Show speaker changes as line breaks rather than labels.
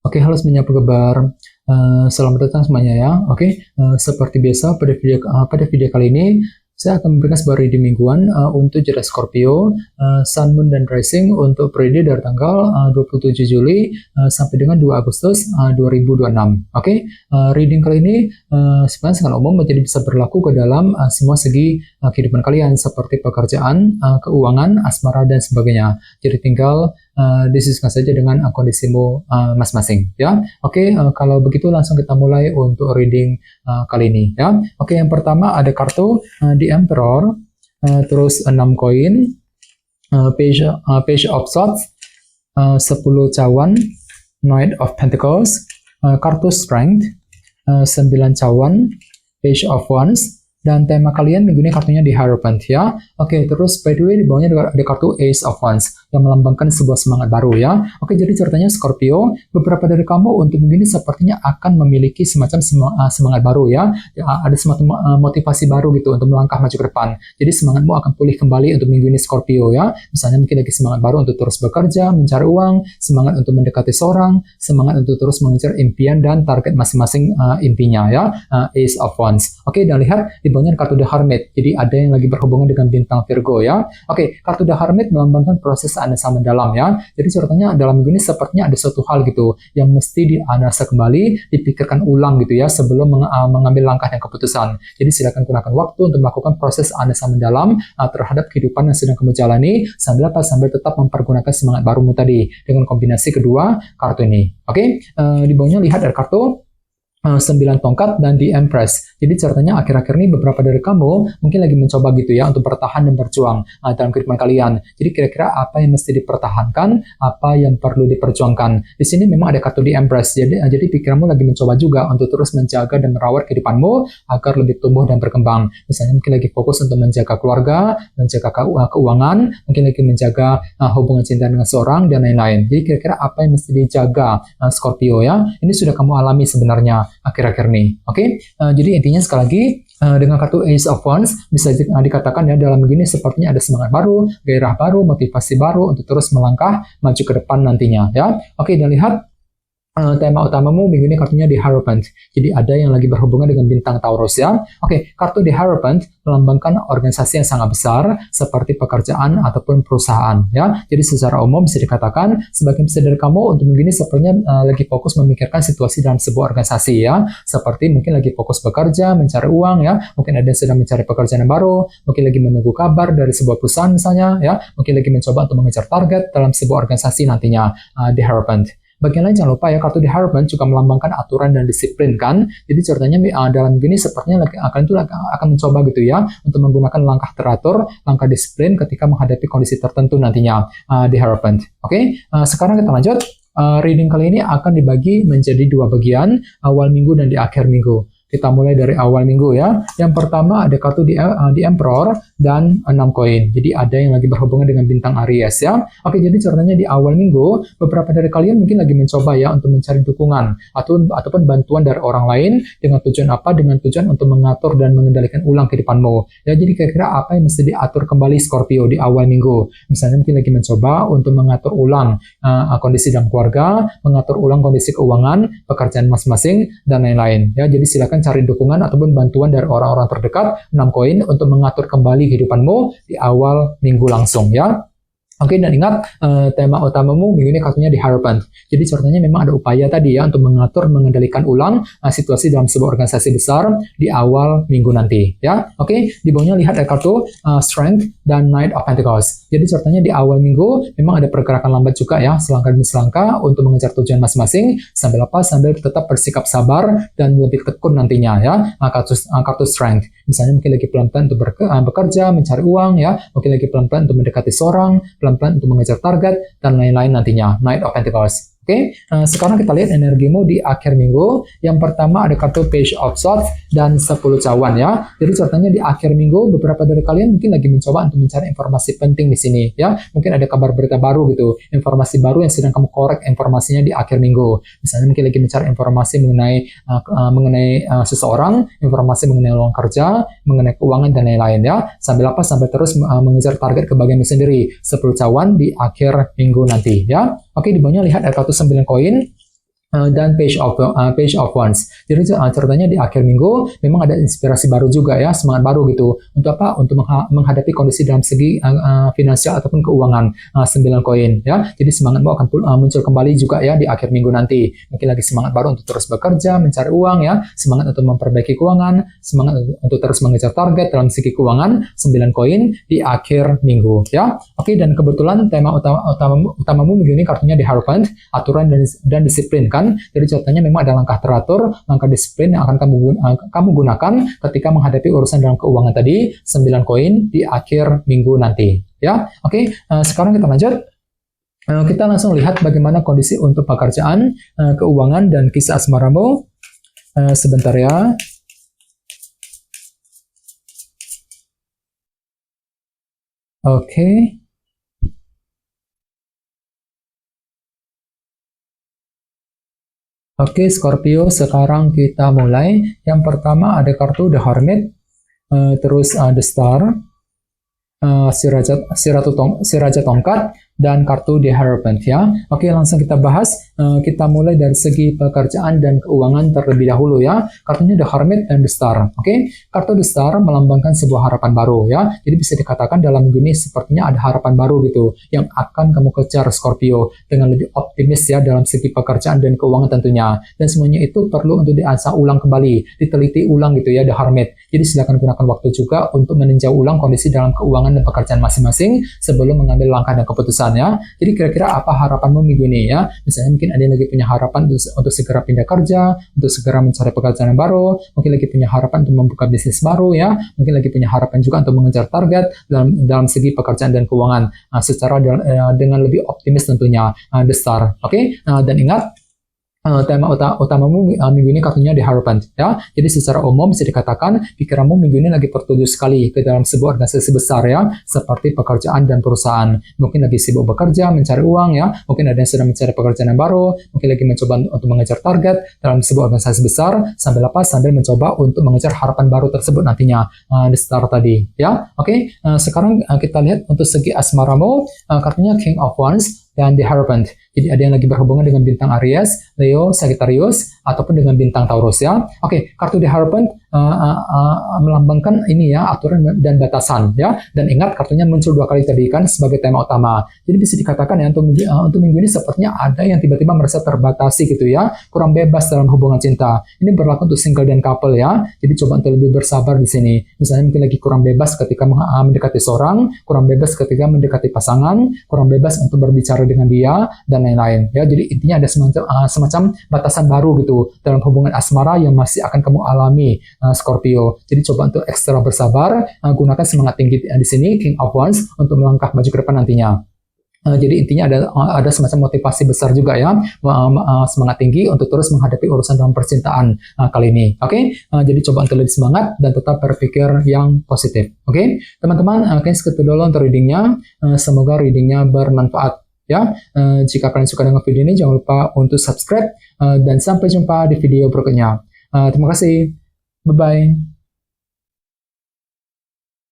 Oke, halo semuanya, apa kabar? Selamat datang semuanya ya. Oke, seperti biasa pada video kali ini saya akan memberikan sebuah reading mingguan untuk zodiak Scorpio, Sun, Moon, dan Rising untuk periode dari tanggal 27 Juli sampai dengan 2 Agustus 2026. Oke, reading kali ini sebenarnya sangat umum, jadi bisa berlaku ke dalam semua segi kehidupan kalian seperti pekerjaan, keuangan, asmara, dan sebagainya. Jadi tinggal disesuaikan saja dengan kondisimu masing-masing ya. Oke, kalau begitu langsung kita mulai untuk reading kali ini ya. Oke, yang pertama ada kartu The Emperor, terus 6 koin, Page of Swords, 10 cawan, Knight of Pentacles, kartu Strength, 9 cawan, Page of Wands, dan tema kalian minggu ini kartunya di Hierophant ya. Oke, terus by the way di bawahnya ada kartu Ace of Wands yang melambangkan sebuah semangat baru ya. Oke, jadi ceritanya Scorpio, beberapa dari kamu untuk minggu ini sepertinya akan memiliki semacam semangat baru ya. Ada semacam motivasi baru gitu untuk melangkah maju ke depan. Jadi semangatmu akan pulih kembali untuk minggu ini Scorpio ya. Misalnya mungkin lagi semangat baru untuk terus bekerja, mencari uang, semangat untuk mendekati seorang, semangat untuk terus mengejar impian dan target masing-masing impinya ya. Ace of Wands. Oke, dan lihat di bawahnya kartu The Hermit. Jadi ada yang lagi berhubungan dengan bintang Virgo ya. Oke, kartu The Hermit melambangkan proses analisa mendalam ya. Jadi ceritanya dalam minggu ini sepertinya ada suatu hal gitu yang mesti dianalisa kembali, dipikirkan ulang gitu ya sebelum mengambil langkah dan keputusan. Jadi silakan gunakan waktu untuk melakukan proses analisa mendalam terhadap kehidupan yang sedang kamu jalani sambil tetap mempergunakan semangat barumu tadi dengan kombinasi kedua kartu ini. Oke, di bawahnya lihat ada kartu 9 tongkat dan The Empress. Jadi ceritanya akhir-akhir ini beberapa dari kamu mungkin lagi mencoba gitu ya untuk bertahan dan berjuang dalam kehidupan kalian. Jadi kira-kira apa yang mesti dipertahankan, apa yang perlu diperjuangkan. Di sini memang ada kartu The Empress. Jadi pikiranmu lagi mencoba juga untuk terus menjaga dan merawat kehidupanmu agar lebih tumbuh dan berkembang. Misalnya mungkin lagi fokus untuk menjaga keluarga, menjaga keuangan, mungkin lagi menjaga hubungan cinta dengan seorang dan lain-lain. Jadi kira-kira apa yang mesti dijaga Scorpio ya. Ini sudah kamu alami sebenarnya akhir-akhir ini. Oke, jadi intinya sekali lagi dengan kartu Ace of Wands bisa dikatakan ya dalam begini sepertinya ada semangat baru, gairah baru, motivasi baru untuk terus melangkah maju ke depan nantinya ya. Oke, dan lihat tema utamamu minggu ini kartunya di Hierophant. Jadi ada yang lagi berhubungan dengan bintang Taurus ya. Oke, kartu di Hierophant melambangkan organisasi yang sangat besar seperti pekerjaan ataupun perusahaan ya. Jadi secara umum bisa dikatakan sebagian besar dari kamu untuk minggu ini sepertinya lagi fokus memikirkan situasi dalam sebuah organisasi ya. Seperti mungkin lagi fokus bekerja, mencari uang ya. Mungkin ada yang sedang mencari pekerjaan yang baru, mungkin lagi menunggu kabar dari sebuah perusahaan misalnya ya. Mungkin lagi mencoba untuk mengejar target dalam sebuah organisasi nantinya di Hierophant. Bagian lain jangan lupa ya, kartu di Hierophant juga melambangkan aturan dan disiplin kan. Jadi ceritanya dalam gini sepertinya akan mencoba gitu ya untuk menggunakan langkah teratur, langkah disiplin ketika menghadapi kondisi tertentu nantinya di Hierophant. Oke, sekarang kita lanjut. Reading kali ini akan dibagi menjadi 2 bagian, awal minggu dan di akhir minggu. Kita mulai dari awal minggu ya. Yang pertama ada kartu di Emperor dan 6 koin. Jadi ada yang lagi berhubungan dengan bintang Aries ya. Oke, jadi ceritanya di awal minggu beberapa dari kalian mungkin lagi mencoba ya untuk mencari dukungan ataupun bantuan dari orang lain dengan tujuan apa? Dengan tujuan untuk mengatur dan mengendalikan ulang kehidupanmu. Ya, jadi kira-kira apa yang mesti diatur kembali Scorpio di awal minggu? Misalnya mungkin lagi mencoba untuk mengatur ulang kondisi dalam keluarga, mengatur ulang kondisi keuangan, pekerjaan masing-masing dan lain-lain. Ya, jadi silakan cari dukungan ataupun bantuan dari orang-orang terdekat 6 koin untuk mengatur kembali kehidupanmu di awal minggu langsung ya. Oke, dan ingat tema utamamu minggu ini kartunya di Hierophant. Jadi ceritanya memang ada upaya tadi ya untuk mengatur, mengendalikan ulang situasi dalam sebuah organisasi besar di awal minggu nanti ya. Oke, di bawahnya lihat ada kartu Strength dan Knight of Pentacles. Jadi ceritanya di awal minggu memang ada pergerakan lambat juga ya, selangkah demi selangkah untuk mengejar tujuan masing-masing sambil tetap bersikap sabar dan lebih tekun nantinya ya. Kartu Strength. Misalnya mungkin lagi pelan-pelan untuk bekerja, mencari uang ya, mungkin lagi pelan-pelan untuk mendekati seorang, pelan-pelan untuk mengejar target, dan lain-lain nantinya. Knight of Pentacles. Oke, sekarang kita lihat energimu di akhir minggu. Yang pertama ada kartu Page of Swords dan 10 cawan ya. Jadi ceritanya di akhir minggu beberapa dari kalian mungkin lagi mencoba untuk mencari informasi penting di sini ya. Mungkin ada kabar berita baru gitu, informasi baru yang sedang kamu korek informasinya di akhir minggu. Misalnya mungkin lagi mencari informasi mengenai seseorang, informasi mengenai lowongan kerja, mengenai keuangan dan lain-lain ya. Sambil terus mengejar target kebahagiaanmu sendiri. 10 cawan di akhir minggu nanti ya. Oke, di bawahnya lihat ada kartu 9 koin, dan page of wands. Jadi ceritanya di akhir minggu memang ada inspirasi baru juga ya, semangat baru gitu. Untuk apa? Untuk menghadapi kondisi dalam segi finansial ataupun keuangan. 9 koin ya. Jadi semangatmu akan muncul kembali juga ya di akhir minggu nanti. Mungkin lagi semangat baru untuk terus bekerja, mencari uang ya, semangat untuk memperbaiki keuangan, semangat untuk terus mengejar target dalam segi keuangan. 9 koin di akhir minggu ya. Oke, dan kebetulan tema utamamu minggu ini kartunya di Hierophant, aturan dan disiplin kan. Jadi contohnya memang ada langkah teratur, langkah disiplin yang akan kamu gunakan ketika menghadapi urusan dalam keuangan tadi. 9 koin di akhir minggu nanti ya. Oke, sekarang kita lanjut. Kita langsung lihat bagaimana kondisi untuk pekerjaan, keuangan, dan kisah asmaramu. Sebentar ya. Oke. Oke, Scorpio, sekarang kita mulai. Yang pertama ada kartu The Hermit, terus The Star, si Raja Tongkat, dan kartu The Hierophant ya. Oke, langsung kita bahas. Kita mulai dari segi pekerjaan dan keuangan terlebih dahulu ya. Kartunya The Hermit dan The Star. Oke, kartu The Star melambangkan sebuah harapan baru ya. Jadi bisa dikatakan dalam minggu ini sepertinya ada harapan baru gitu yang akan kamu kejar, Scorpio, dengan lebih optimis ya dalam segi pekerjaan dan keuangan tentunya. Dan semuanya itu perlu untuk diasah ulang kembali, diteliti ulang gitu ya, The Hermit. Jadi silakan gunakan waktu juga untuk meninjau ulang kondisi dalam keuangan dan pekerjaan masing-masing sebelum mengambil langkah dan keputusan ya. Jadi kira-kira apa harapanmu minggu ini ya? Misalnya mungkin ada yang lagi punya harapan untuk segera pindah kerja, untuk segera mencari pekerjaan yang baru, mungkin lagi punya harapan untuk membuka bisnis baru ya, mungkin lagi punya harapan juga untuk mengejar target dalam segi pekerjaan dan keuangan secara dengan lebih optimis tentunya, The Star. Oke? Dan ingat, tema utamamu minggu ini kartunya di Hierophant ya. Jadi secara umum bisa dikatakan pikiranmu minggu ini lagi tertuju sekali ke dalam sebuah organisasi besar ya, seperti pekerjaan dan perusahaan. Mungkin lagi sibuk bekerja, mencari uang ya, mungkin ada yang sedang mencari pekerjaan yang baru, mungkin lagi mencoba untuk mengejar target dalam sebuah organisasi besar, sambil mencoba untuk mengejar harapan baru tersebut nantinya, di Star tadi ya. Oke, sekarang kita lihat untuk segi asmaramu, kartunya King of Wands dan The Hierophant. Jadi ada yang lagi berhubungan dengan bintang Aries, Leo, Sagittarius, ataupun dengan bintang Taurus ya. Oke, kartu The Hierophant melambangkan ini ya, aturan dan batasan ya. Dan ingat, kartunya muncul 2 kali tadi kan sebagai tema utama. Jadi bisa dikatakan ya untuk minggu ini sepertinya ada yang tiba-tiba merasa terbatasi gitu ya, kurang bebas dalam hubungan cinta. Ini berlaku untuk single dan couple ya. Jadi coba untuk lebih bersabar di sini. Misalnya mungkin lagi kurang bebas ketika mendekati seorang, kurang bebas ketika mendekati pasangan, kurang bebas untuk berbicara dengan dia, dan lain-lain ya. Jadi intinya ada semacam batasan baru gitu dalam hubungan asmara yang masih akan kamu alami, Scorpio. Jadi coba untuk ekstra bersabar, gunakan semangat tinggi di sini, King of Wands, untuk melangkah maju ke depan nantinya. Jadi intinya ada semacam motivasi besar juga ya, semangat tinggi untuk terus menghadapi urusan dalam percintaan kali ini. Oke, jadi coba untuk lebih semangat dan tetap berpikir yang positif. Oke, teman-teman, segitu dulu untuk readingnya. Semoga readingnya bermanfaat ya. Jika kalian suka dengan video ini, jangan lupa untuk subscribe, dan sampai jumpa di video berikutnya. Terima kasih. Bye-bye.